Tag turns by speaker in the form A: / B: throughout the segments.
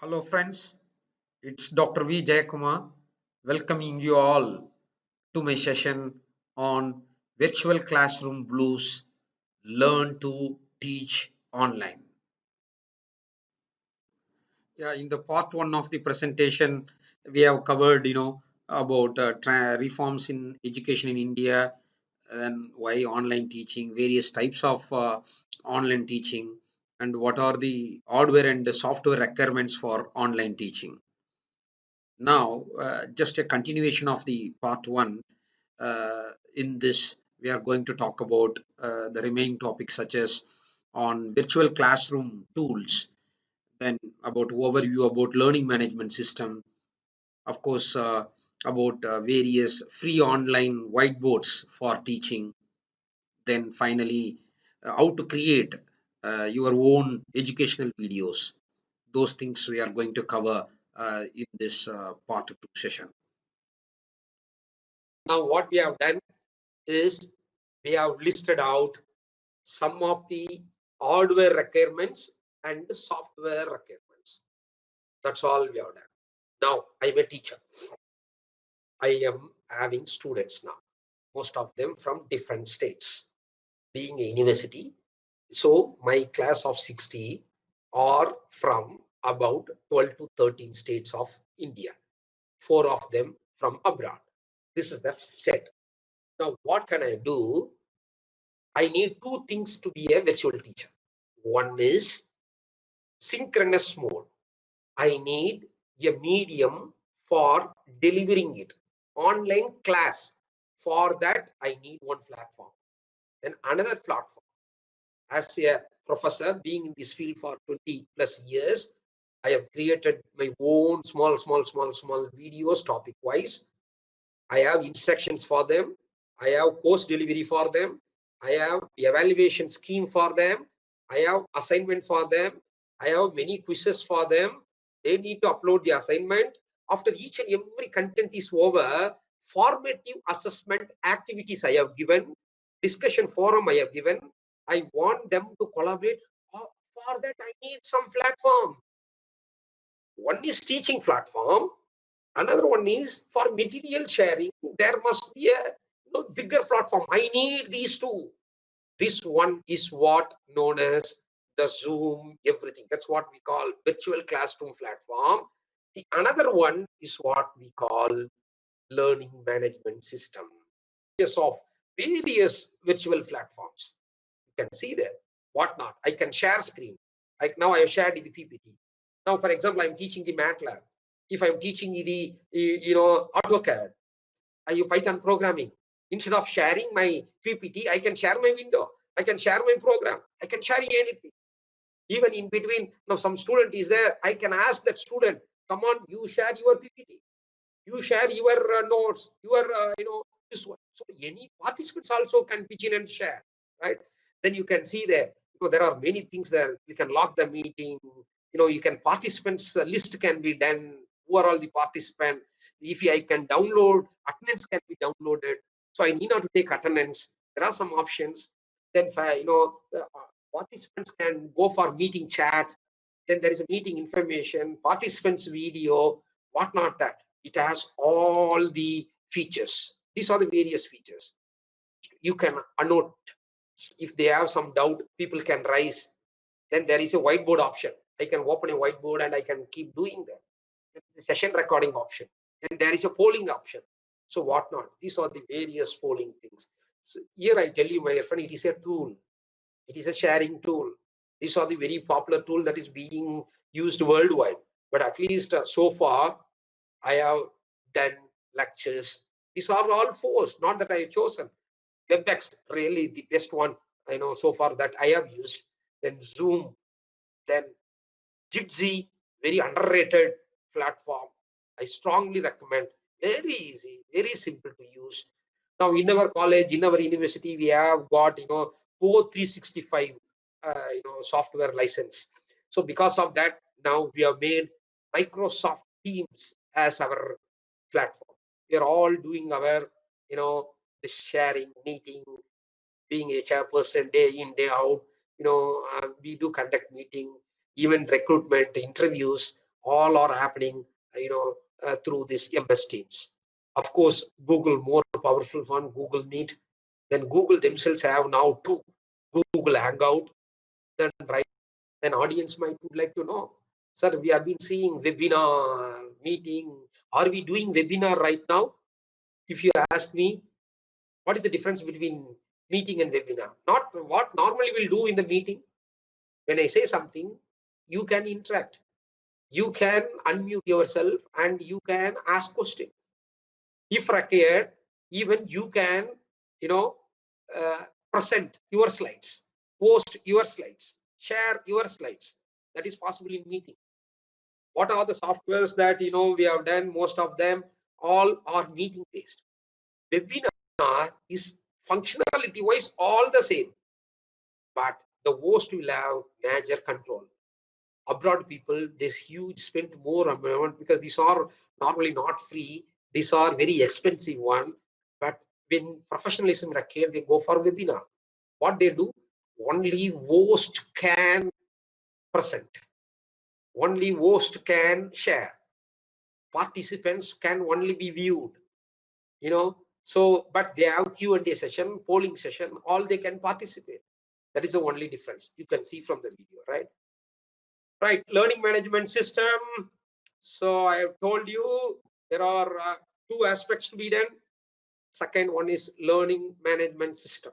A: Hello friends, it's Dr. V. Jayakumar welcoming you all to my session on virtual classroom blues, learn to teach online. Yeah, in the part one of the presentation, we have covered, about reforms in education in India and why online teaching, various types of online teaching, and what are the hardware and the software requirements for online teaching. Now, just a continuation of the part one. In this, we are going to talk about the remaining topics such as on virtual classroom tools, then about overview about learning management system, of course, about various free online whiteboards for teaching, then finally, how to create your own educational videos. Those things we are going to cover in this part two session. Now, what we have done is we have listed out some of the hardware requirements and the software requirements. That's all we have done. Now, I'm a teacher. I am having students now, most of them from different states. Being a university, so my class of 60 are from about 12 to 13 states of India, 4 of them from abroad. This is the set. Now, what can I do? I need two things to be a virtual teacher. One is synchronous mode. I need a medium for delivering it. Online class. For that, I need one platform. Then another platform. As a professor, being in this field for 20 plus years, I have created my own small videos topic wise. I have instructions for them. I have course delivery for them. I have evaluation scheme for them. I have assignment for them. I have many quizzes for them. They need to upload the assignment. After each and every content is over, formative assessment activities I have given, discussion forum I have given. I want them to collaborate. For that, I need some platform. One is teaching platform. Another one is for material sharing. There must be a bigger platform. I need these two. This one is what known as the Zoom everything. That's what we call virtual classroom platform. The another one is what we call learning management system. Yes, of various virtual platforms. You can see there. What not? I can share screen. Like now I have shared in the PPT. Now, for example, I'm teaching the MATLAB. If I'm teaching the AutoCAD, Python programming, instead of sharing my PPT, I can share my window. I can share my program. I can share anything. Even in between, now some student is there. I can ask that student, come on, you share your PPT. You share your notes, your, this one. So any participants also can pitch in and share, right? Then you can see there, there are many things there. You can lock the meeting, you can participants list can be done, who are all the participants. If I can download, attendance can be downloaded. So I need not to take attendance. There are some options. Then, participants can go for meeting chat. Then there is a meeting information, participants video, whatnot that. It has all the features. These are the various features. You can annotate. If they have some doubt, people can raise. Then there is a whiteboard option. I can open a whiteboard and I can keep doing that. There is a session recording option. Then there is a polling option. So whatnot. These are the various polling things. So here I tell you, my friend, it is a tool. It is a sharing tool. These are the very popular tool that is being used worldwide. But at least so far, I have done lectures. These are all forced, not that I have chosen. WebEx, really the best one I know so far that I have used. Then Zoom, then Jitsi, very underrated platform. I strongly recommend. Very easy, very simple to use. Now in our college, in our university, we have got both 365 software license. So because of that, now we have made Microsoft Teams as our platform. We are all doing our the sharing, meeting, being a chairperson day in day out. We do conduct meeting, even recruitment interviews, all are happening, through this MS Teams. Of course, Google more powerful one, Google Meet. Then Google themselves have now two, Google Hangout. Then right, then audience might would like to know, sir, we have been seeing webinar meeting. Are we doing webinar right now? If you ask me, what is the difference between meeting and webinar? Not what normally we'll do in the meeting. When I say something, you can interact. You can unmute yourself and you can ask question. If required, even you can, you know, present your slides, post your slides, share your slides. That is possible in meeting. What are the softwares that we have done? Most of them all are meeting based. Webinar is functionality wise all the same, but the host will have major control. Abroad people, this huge spend more amount because these are normally not free. These are very expensive one. But when professionalism required, they go for webinar. What they do? Only host can present. Only host can share. Participants can only be viewed. So but they have Q&A session, polling session, all they can participate. That is the only difference you can see from the video, right? Right, learning management system. So I have told you there are two aspects to be done. Second one is learning management system.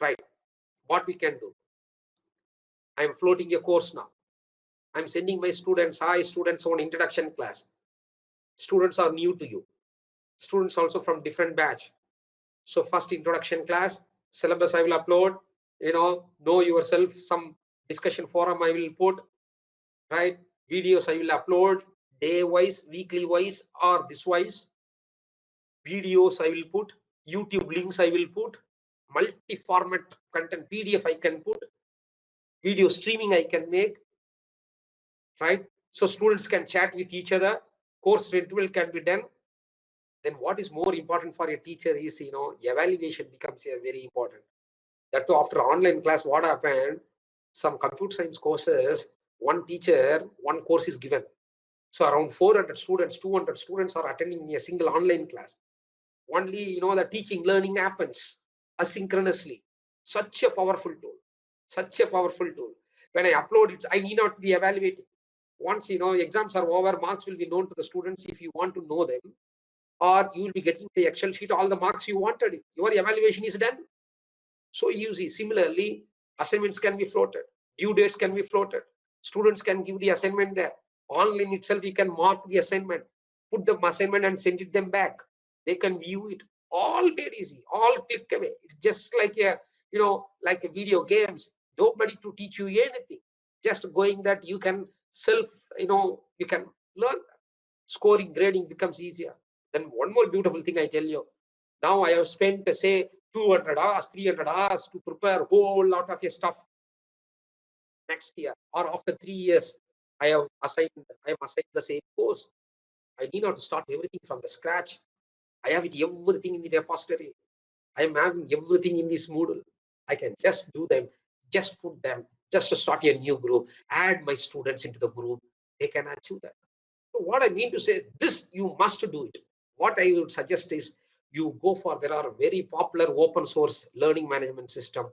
A: Right, what we can do. I am floating a course now. I'm sending my students, hi students, on introduction class. Students are new to you. Students also from different batch. So first introduction class, syllabus I will upload, know yourself, some discussion forum I will put, right? Videos I will upload day wise, weekly wise, or this wise. Videos I will put, YouTube links I will put, multi-format content, PDF I can put, video streaming I can make, right? So students can chat with each other, course renewal can be done. Then what is more important for a teacher is, evaluation becomes very important. That too, after online class, what happened? Some computer science courses, one teacher, one course is given. So around 400 students, 200 students are attending a single online class. Only, the teaching, learning happens asynchronously. Such a powerful tool. Such a powerful tool. When I upload it, I need not be evaluating. Once, exams are over, marks will be known to the students if you want to know them. Or you will be getting the Excel sheet, all the marks you wanted. Your evaluation is done. So easy. Similarly, assignments can be floated. Due dates can be floated. Students can give the assignment there. Online itself, you can mark the assignment, put the assignment and send it them back. They can view it. All made easy. All click away. It's just like like a video games. Nobody to teach you anything. Just going that you can self, you can learn. Scoring, grading becomes easier. Then one more beautiful thing I tell you. Now I have spent, say, 200 hours, 300 hours to prepare a whole lot of your stuff. Next year or after 3 years, I am assigned the same course. I need not to start everything from the scratch. I have it everything in the repository. I am having everything in this Moodle. I can just do them, just put them, just to start a new group, add my students into the group. They can achieve that. So what I mean to say, this you must do it. What I would suggest is you go for, there are very popular open source learning management system.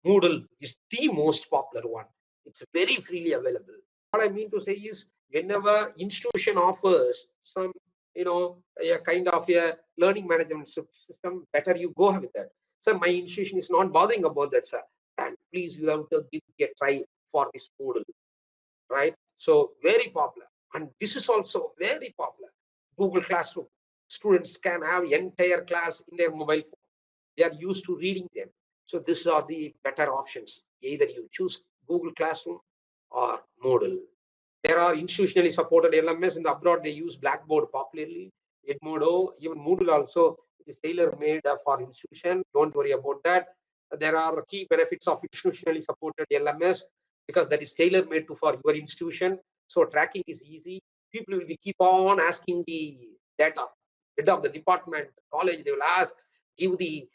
A: Moodle is the most popular one. It's very freely available. What I mean to say is whenever institution offers some, a kind of a learning management system, better you go with that. So my institution is not bothering about that, sir. And please, you have to give a try for this Moodle, right? So very popular. And this is also very popular. Google Classroom. Students can have entire class in their mobile phone. They are used to reading them. So these are the better options. Either you choose Google Classroom or Moodle. There are institutionally supported LMS in the abroad. They use Blackboard popularly. Edmodo, even Moodle also is tailor-made for institution. Don't worry about that. There are key benefits of institutionally supported LMS because that is tailor-made for your institution. So tracking is easy. People will be keep on asking the data. Head of the department, college, they will ask, give the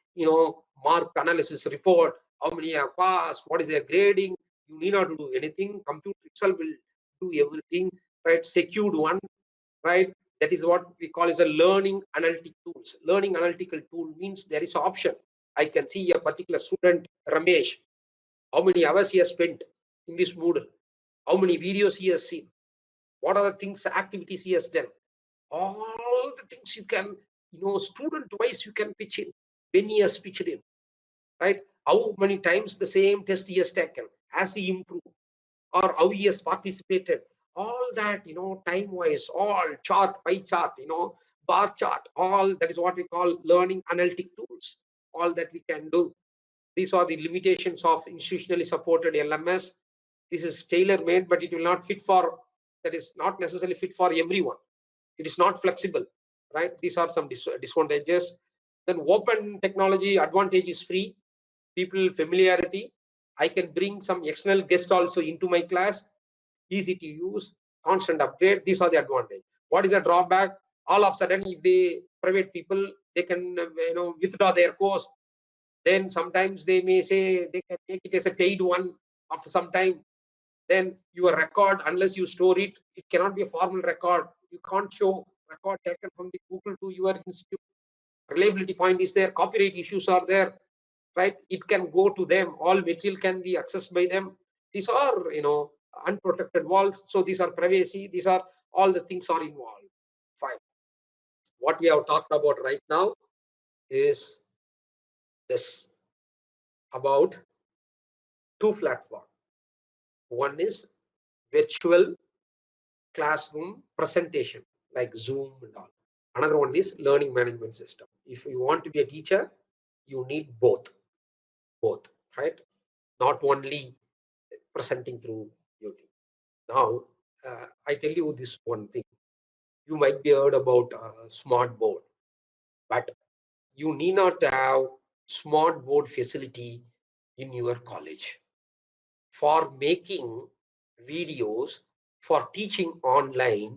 A: mark analysis report, how many have passed, what is their grading. You need not to do anything. Computer itself will do everything, right? Secured one, right? That is what we call as a learning analytic tools. Learning analytical tool means there is an option. I can see a particular student, Ramesh, how many hours he has spent in this Moodle, how many videos he has seen, what are the things, activities he has done. All the things you can, student wise, you can pitch in. When he has pitched in, right? How many times the same test he has taken, has he improved, or how he has participated. All that, time wise, all chart by chart, bar chart, all that is what we call learning analytic tools. All that we can do. These are the limitations of institutionally supported LMS. This is tailor made, but it will not fit for, that is not necessarily fit for everyone. It is not flexible, right? These are some disadvantages. Then open technology advantage is free, people familiarity. I can bring some external guest also into my class, easy to use, constant update. These are the advantage. What is the drawback? All of a sudden, if they private people, they can withdraw their course. Then sometimes they may say they can make it as a paid one after some time. Then your record, unless you store it, it cannot be a formal record. You can't show record taken from the Google to your institute. Reliability point is there. Copyright issues are there, right? It can go to them. All material can be accessed by them. These are, unprotected walls. So these are privacy. These are all the things are involved. Fine. What we have talked about right now is this about two platforms. One is virtual classroom presentation like Zoom and all. Another one is learning management system. If you want to be a teacher, you need both, right? Not only presenting through YouTube. Now, I tell you this one thing. You might be heard about smart board, but you need not have smart board facility in your college. For making videos, for teaching online,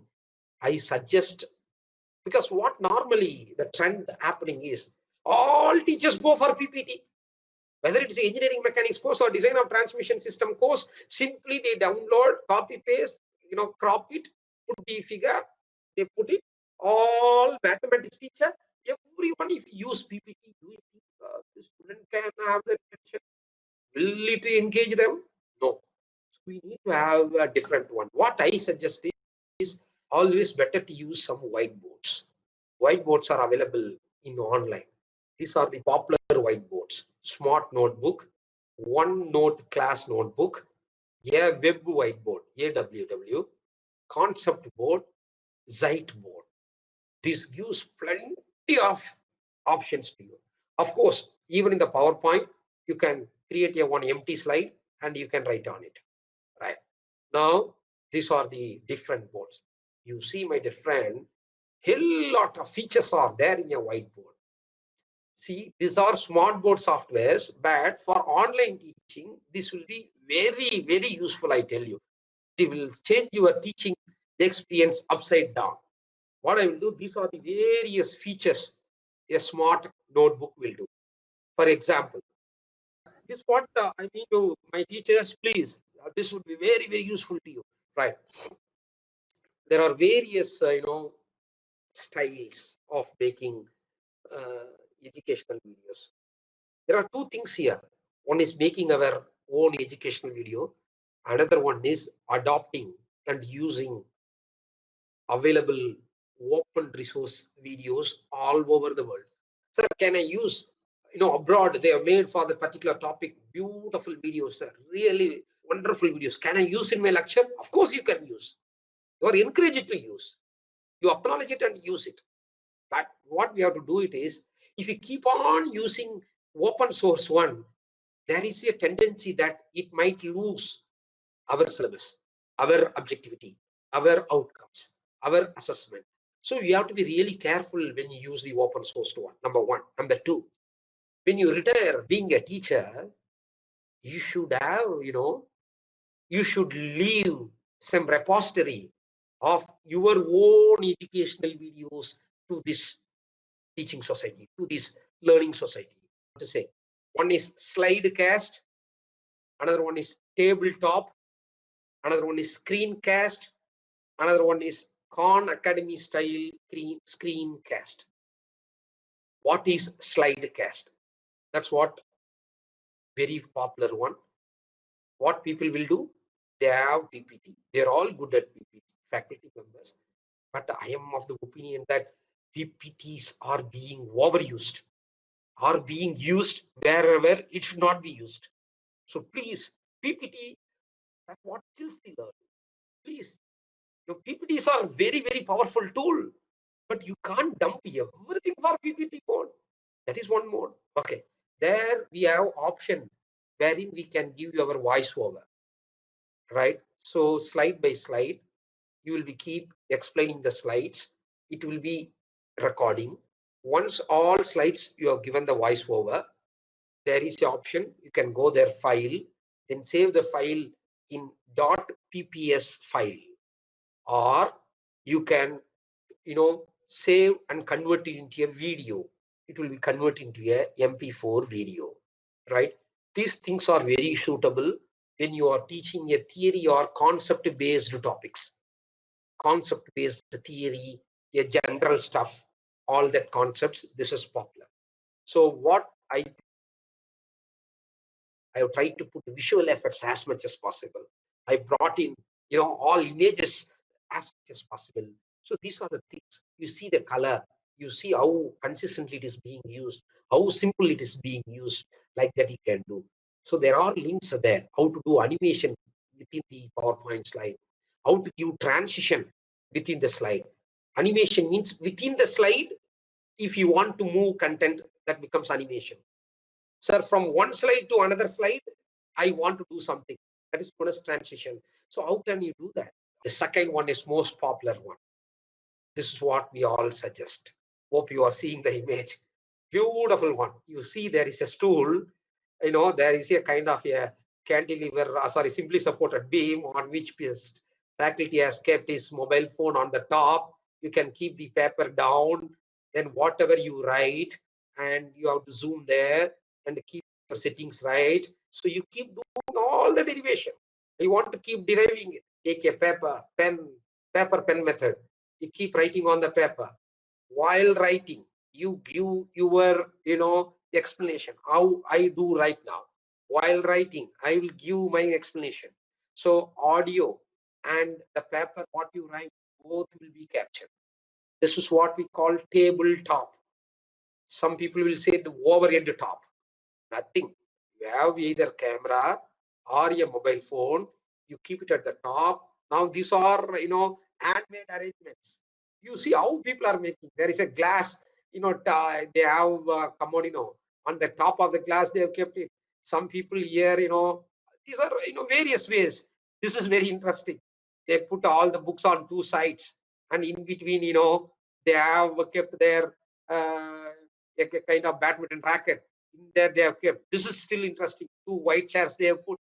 A: I suggest, because what normally the trend happening is all teachers go for PPT. Whether it is engineering mechanics course or design of transmission system course, simply they download, copy paste, crop it, put the figure, they put it. All mathematics teacher, everyone, if you use PPT, do you think the student can have the attention? Will it engage them? No. So we need to have a different one. What I suggest is always better to use some whiteboards. Whiteboards are available in online. These are the popular whiteboards. Smart notebook, OneNote class notebook, a web whiteboard, AWW, concept board, Zite board. This gives plenty of options to you. Of course, even in the PowerPoint, you can create a one empty slide and you can write on it. Right. Now, these are the different boards. You see, my dear friend, a lot of features are there in a whiteboard. See, these are smart board softwares, but for online teaching, this will be very, very useful, I tell you. It will change your teaching experience upside down. What I will do, these are the various features a smart notebook will do. For example, this is what I mean to my teachers, please. This would be very, very useful to you, right? There are various, styles of making educational videos. There are two things here. One is making our own educational video. Another one is adopting and using available open resource videos all over the world. Sir, can I use, abroad, they are made for the particular topic, beautiful videos, sir, really wonderful videos. Can I use in my lecture? Of course you can use. You are encouraged to use. You acknowledge it and use it. But what we have to do it is, if you keep on using open source one, there is a tendency that it might lose our syllabus, our objectivity, our outcomes, our assessment. So you have to be really careful when you use the open source one, number one. Number two, when you retire being a teacher, you should have, you should leave some repository of your own educational videos to this teaching society, to this learning society. To say, one is SlideCast, another one is TableTop, Another one is ScreenCast. Another one is KhanAcademy style ScreenCast. What is SlideCast? That's what very popular one. What people will do? They have PPT. They're all good at PPT, faculty members. But I am of the opinion that PPTs are being overused, are being used wherever it should not be used. So please, PPT, that's what kills the learning. Please, your PPTs are very, very powerful tool, but you can't dump everything for PPT mode. That is one mode. Okay. There we have option wherein we can give you our voiceover, right? So slide by slide, you will be keep explaining the slides. It will be recording. Once all slides you have given the voiceover, there is an option. You can go there, file, then save the file in .pps file, or you can save and convert it into a video. It will be converted into a MP4 video, right? These things are very suitable when you are teaching a theory or concept based topics. Concept based theory, a general stuff, all that concepts, this is popular. So what I have tried to put visual effects as much as possible. I brought in all images as much as possible. So these are the things. You see the color, you see how consistently it is being used, how simple it is being used, like that you can do. So there are links there, how to do animation within the PowerPoint slide, how to give transition within the slide. Animation means within the slide, if you want to move content, that becomes animation. Sir, from one slide to another slide, I want to do something. That is known as transition. So how can you do that? The second one is most popular one. This is what we all suggest. Hope you are seeing the image. Beautiful one. You see there is a stool, there is a kind of a cantilever, simply supported beam on which faculty has kept his mobile phone on the top. You can keep the paper down, then whatever you write, and you have to zoom there and keep your settings right. So you keep doing all the derivation. You want to keep deriving it. Take a paper pen method. You keep writing on the paper. While writing, you give your explanation, how I do right now. While writing, I will give my explanation. So audio and the paper, what you write, both will be captured. This is what we call tabletop. Some people will say the overhead top. Nothing. You have either camera or a mobile phone. You keep it at the top. Now these are handmade arrangements. You see how people are making. There is a glass. They have come on. On the top of the glass they have kept it. Some people here, these are various ways. This is very interesting. They put all the books on two sides, and in between, they have kept their a kind of badminton racket. In there they have kept. This is still interesting. Two white chairs they have put,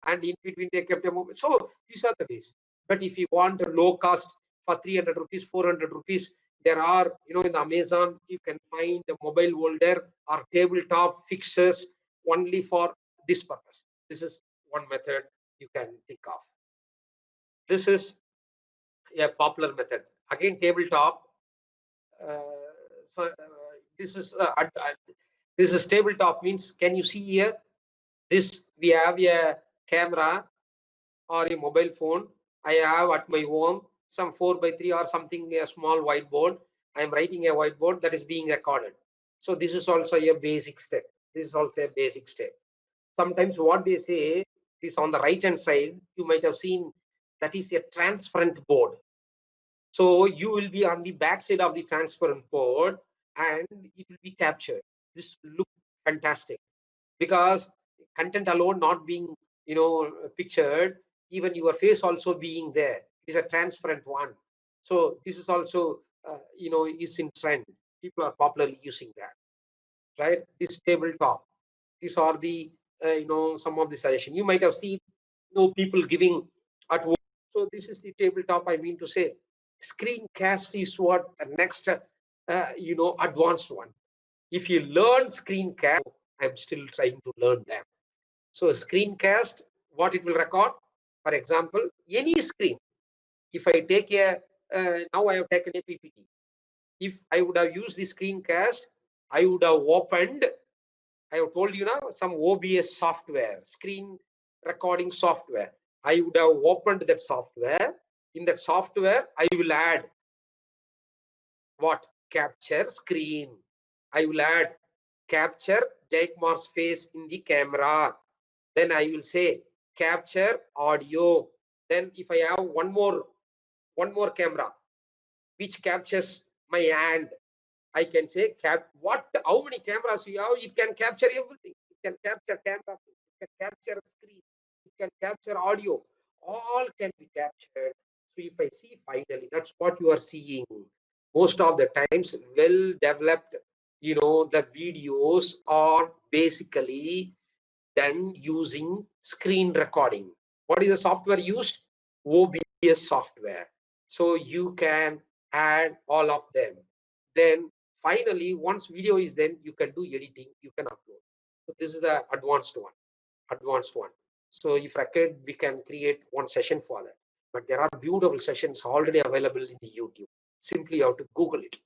A: and in between they kept a mobile. So these are the ways. But if you want a low cost for 300 rupees, 400 rupees, there are, in the Amazon, you can find a mobile holder or tabletop fixes only for this purpose. This is one method you can think of. This is a popular method. Again, tabletop. So this is tabletop means, can you see here? This, we have a camera or a mobile phone. I have at my home some 4x3 or something, a small whiteboard. I am writing a whiteboard that is being recorded. So this is also a basic step. This is also a basic step. Sometimes what they say is on the right hand side, you might have seen that is a transparent board. So you will be on the back side of the transparent board and it will be captured. This will look fantastic because content alone not being pictured, even your face also being there. It is a transparent one. So this is also is in trend. People are popularly using that, right? This tabletop. These are the some of the suggestion you might have seen. People giving at work. So this is the tabletop. I mean to say, ScreenCast is what the next advanced one. If you learn ScreenCast, I'm still trying to learn them. So ScreenCast, what it will record? For example, any screen. If I take a, now I have taken a PPT. If I would have used the screencast, I would have opened, I have told you now, some OBS software, screen recording software. I would have opened that software. In that software, I will add what? Capture screen. I will add capture Jayakumar's face in the camera. Then I will say capture audio. Then if I have one more camera which captures my hand, I can say how many cameras you have, it can capture everything. It can capture camera, it can capture screen, it can capture audio. All can be captured. So if I see finally, that's what you are seeing. Most of the times, well developed, the videos are basically done using screen recording. What is the software used? OBS software. So you can add all of them. Then finally, once video is done, you can do editing, you can upload. So this is the advanced one. So if required, we can create one session for that. But there are beautiful sessions already available in the YouTube. Simply you have to Google it.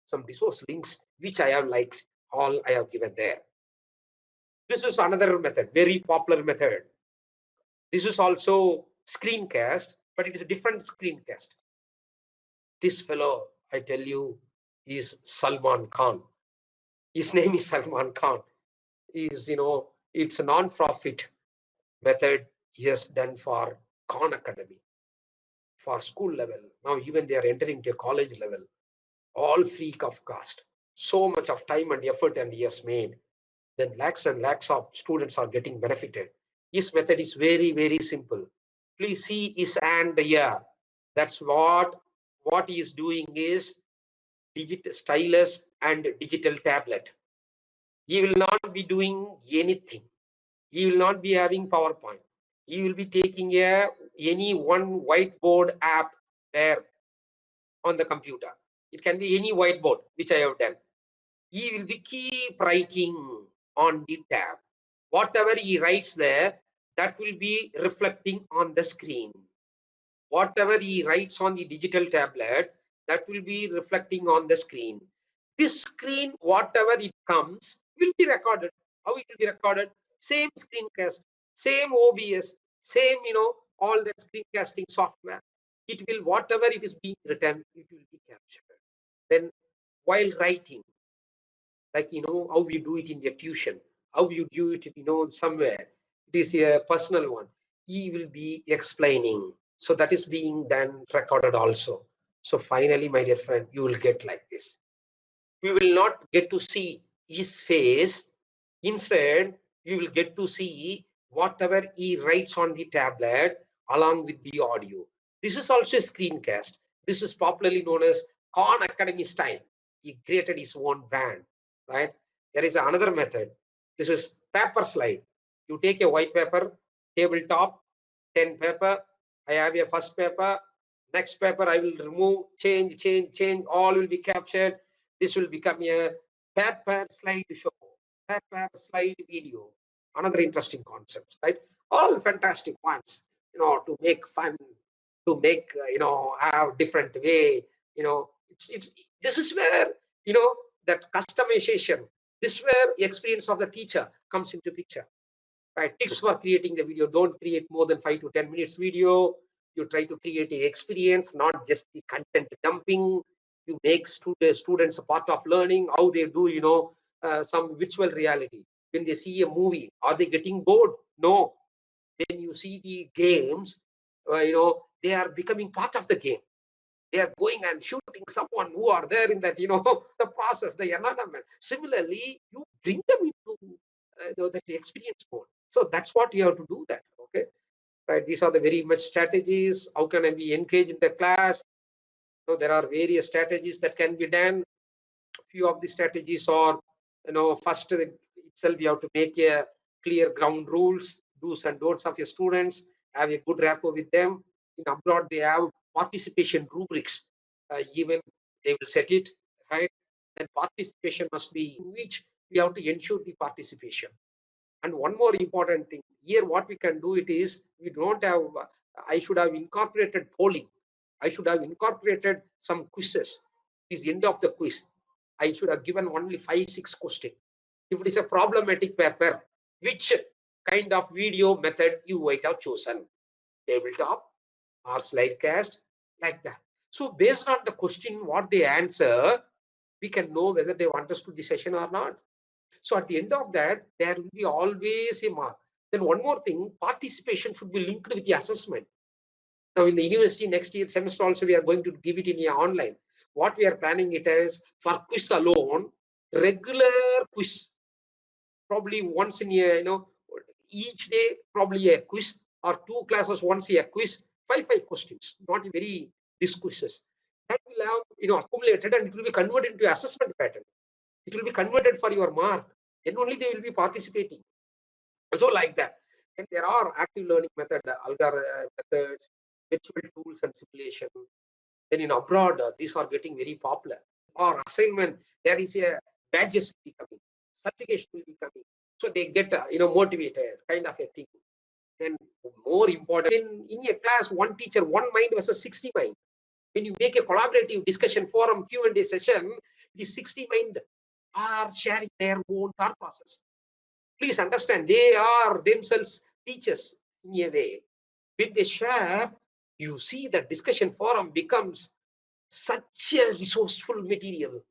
A: Some resource links which I have liked, all I have given there. This is another method, very popular method. This is also screencast, but it is a different screencast. This fellow, I tell you, is Salman Khan. His name is Salman Khan. It's a non-profit method he has done for KhanAcademy, for school level. Now even they are entering to college level, all free of cost. So much of time and effort and he has made. Then lakhs and lakhs of students are getting benefited. His method is very, very simple. Please see his hand here. That's what he is doing is digital stylus and digital tablet. He will not be doing anything. He will not be having PowerPoint. He will be taking any one whiteboard app there on the computer. It can be any whiteboard, which I have done. He will be keep writing on the tab. Whatever he writes there, that will be reflecting on the screen. Whatever he writes on the digital tablet, that will be reflecting on the screen. This screen, whatever it comes, will be recorded. How it will be recorded? Same screencast, same OBS, same, all that screencasting software. It will, whatever it is being written, it will be captured. Then while writing, like, how you do it in your tuition, how you do it, somewhere, it is a personal one. He will be explaining. So that is being done, recorded also. So finally, my dear friend, you will get like this. You will not get to see his face. Instead, you will get to see whatever he writes on the tablet along with the audio. This is also a screencast. This is popularly known as KhanAcademy style. He created his own brand, right? There is another method. This is paper slide. You take a white paper, tabletop, 10 paper. I have a first paper. Next paper I will remove, change, all will be captured. This will become a paper slide show, paper slide video. Another interesting concept, right? All fantastic ones, to make fun, to make, have different way, it's this is where, that customization, this is where the experience of the teacher comes into picture. Right, tips for creating the video. Don't create more than 5 to 10 minutes video. You try to create an experience, not just the content dumping. You make students a part of learning. How they do, some virtual reality. When they see a movie, are they getting bored? No. When you see the games, they are becoming part of the game. They are going and shooting someone who are there in that, the process, the environment. Similarly, you bring them into that experience mode. So that's what you have to do that. Okay, right? These are the very much strategies. How can I be engaged in the class? So there are various strategies that can be done. A few of the strategies are, first itself you have to make a clear ground rules, do's and don'ts of your students. Have a good rapport with them. In abroad, they have participation rubrics. Even they will set it right. Then participation must be in which we have to ensure the participation. And one more important thing here, what we can do it is, we don't have, I should have incorporated polling. I should have incorporated some quizzes. Is end of the quiz, I should have given only 5-6 questions. If it is a problematic paper, which kind of video method you might have chosen, TableTop or SlideCast, like that. So based on the question, what they answer, we can know whether they understood the session or not. So at the end of that, there will be always a mark. Then one more thing, participation should be linked with the assessment. Now in the university next year semester also, we are going to give it in online. What we are planning it as, for quiz alone, regular quiz, probably once in a, each day probably a quiz, or 2 classes once a quiz, 5 questions, not very these quizzes. That will have accumulated, and it will be converted into assessment pattern. It will be converted for your mark. Then only they will be participating. So like that. And there are active learning method, methods, virtual tools and simulation. Then in abroad, these are getting very popular. Or assignment, there is a badges will be coming, certification will be coming. So they get motivated, kind of a thing. Then more important, in a class, one teacher, one mind versus 60 mind. When you make a collaborative discussion forum Q&A session, the 60 mind are sharing their own thought process. Please understand, they are themselves teachers in a way. When they share, you see the discussion forum becomes such a resourceful material.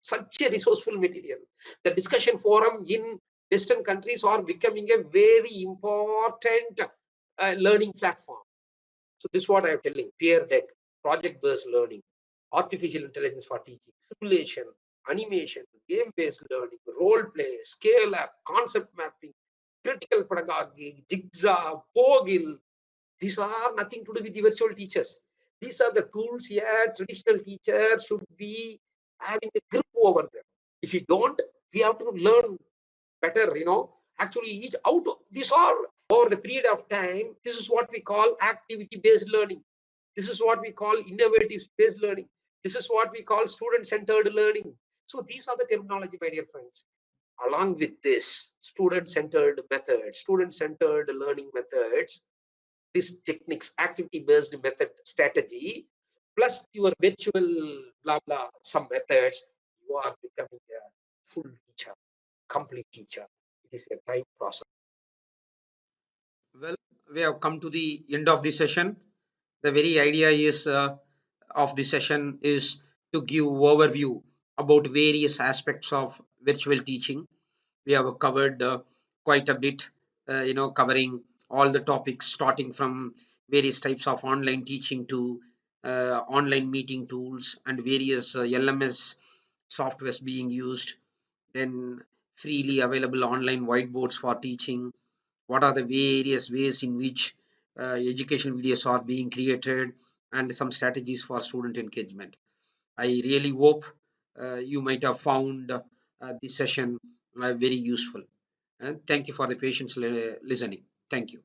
A: Such a resourceful material. The discussion forum in Western countries are becoming a very important learning platform. So this is what I am telling. Peer deck, project-based learning, artificial intelligence for teaching, simulation, animation, game-based learning, role play, scale up, concept mapping, critical pedagogy, jigsaw, Pogil. These are nothing to do with the virtual teachers. These are the tools here traditional teacher should be having a grip over them. If you don't, we have to learn better, actually each out. These are over the period of time. This is what we call activity-based learning. This is what we call innovative-based learning. This is what we call student-centered learning. So these are the terminology, my dear friends. Along with this, student-centered methods, student-centered learning methods, these techniques, activity-based method strategy, plus your virtual blah blah, some methods, you are becoming a full teacher, complete teacher. It is a time process.
B: Well, we have come to the end of the session. The very idea is of the session is to give overview about various aspects of virtual teaching. We have covered quite a bit, covering all the topics, starting from various types of online teaching to online meeting tools and various LMS softwares being used, then freely available online whiteboards for teaching. What are the various ways in which educational videos are being created, and some strategies for student engagement. I really hope you might have found this session very useful. And thank you for the patience listening. Thank you.